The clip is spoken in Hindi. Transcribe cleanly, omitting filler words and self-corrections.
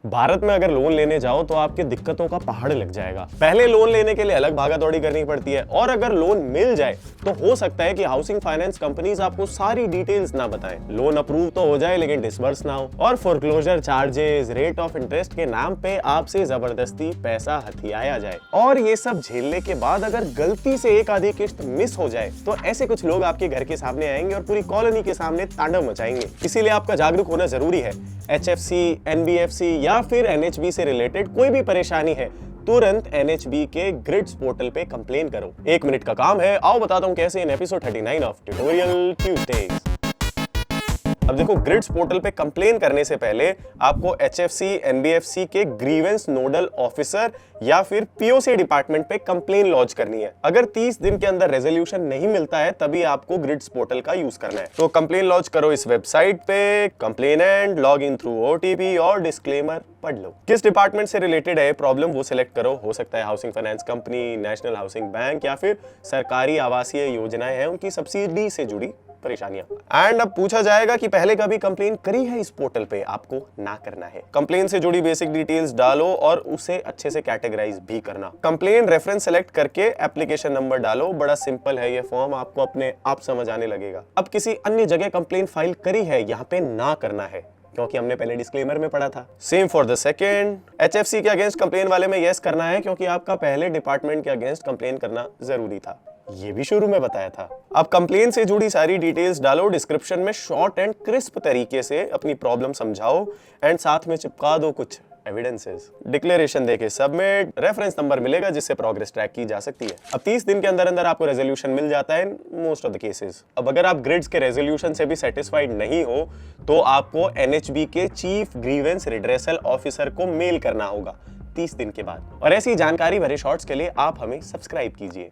भारत में अगर लोन लेने जाओ तो आपके दिक्कतों का पहाड़ लग जाएगा। पहले लोन लेने के लिए अलग भागा दौड़ी करनी पड़ती है, और अगर लोन मिल जाए तो हो सकता है कि हाउसिंग फाइनेंस कंपनीज आपको सारी डिटेल्स ना बताएं। लोन अप्रूव तो हो जाए लेकिन डिसबर्स ना हो, और foreclosure charges, rate of interest के नाम पे आपसे जबरदस्ती पैसा हथियाया जाए। और ये सब झेलने के बाद अगर गलती से एक आधी किस्त मिस हो जाए तो ऐसे कुछ लोग आपके घर के सामने आएंगे और पूरी कॉलोनी के सामने तांडव मचाएंगे। इसीलिए आपका जागरूक होना जरूरी है। HFC, NBFC या फिर NHB से रिलेटेड कोई भी परेशानी है, तुरंत NHB के ग्रिड्स पोर्टल पे कंप्लेन करो। 1 मिनट का काम है, आओ बताता हूं कैसे in episode 39 of tutorial Tuesdays. अब देखो, ग्रिड्स पोर्टल पे कंप्लेन करने से पहले आपको HFC, NBFC के ग्रीवेंस नोडल ऑफिसर या फिर POC डिपार्टमेंट पे कंप्लेन लॉन्च करनी है। अगर 30 दिन के अंदर रेजोल्यूशन नहीं मिलता है तभी आपको ग्रिड्स पोर्टल का यूज करना है। तो कंप्लेन लॉन्च करो इस वेबसाइट पे, complainant, log in through OTP और डिस्क्लेमर पढ़ लो। किस डिपार्टमेंट से रिलेटेड है प्रॉब्लम वो सिलेक्ट करो। हो सकता है housing finance company, national housing bank या फिर सरकारी आवासीय योजनाएं हैं उनकी सब्सिडी से जुड़ी परेशानियां। एंड अब पूछा जाएगा कि पहले कभी कंप्लेन करी है इस पोर्टल पे, आपको ना करना है। कंप्लेन से जुड़ी बेसिक डिटेल्स डालो और उसे अच्छे से कैटेगराइज भी करना। कंप्लेन रेफरेंस सेलेक्ट करके एप्लीकेशन नंबर डालो। बड़ा सिंपल है ये फॉर्म, आपको अपने आप समझ आने लगेगा। अब किसी अन्य जगह कंप्लेन फाइल करी है, यहाँ पे ना करना है क्योंकि हमने पहले डिस्क्लेमर में पढ़ा था। Same for the second. HFC के अगेंस्ट कंप्लेन वाले में यस करना है क्योंकि आपका पहले डिपार्टमेंट के अगेंस्ट कंप्लेन करना जरूरी था, ये भी शुरू में बताया था। अब कंप्लेन से जुड़ी सारी डिटेल्स डालो। डिस्क्रिप्शन में शॉर्ट एंड क्रिस्प तरीके से अपनी प्रॉब्लम समझाओ एंड साथ में चिपका दो कुछ एविडेंसेस। डिक्लेरेशन देके सबमिट, रेफरेंस नंबर मिलेगा जिससे प्रोग्रेस ट्रैक की जा सकती है। अब 30 दिन के अंदर अंदर आपको रेजोल्यूशन मिल जाता है in most of the cases. अब अगर आप ग्रिड्स के रेजोल्यूशन से भी सेटिस्फाइड नहीं हो तो आपको NHB के चीफ ग्रीवेंस रिड्रेसल ऑफिसर को मेल करना होगा 30 दिन के बाद। और ऐसी जानकारी भरे शॉर्ट्स के लिए आप हमें सब्सक्राइब कीजिए।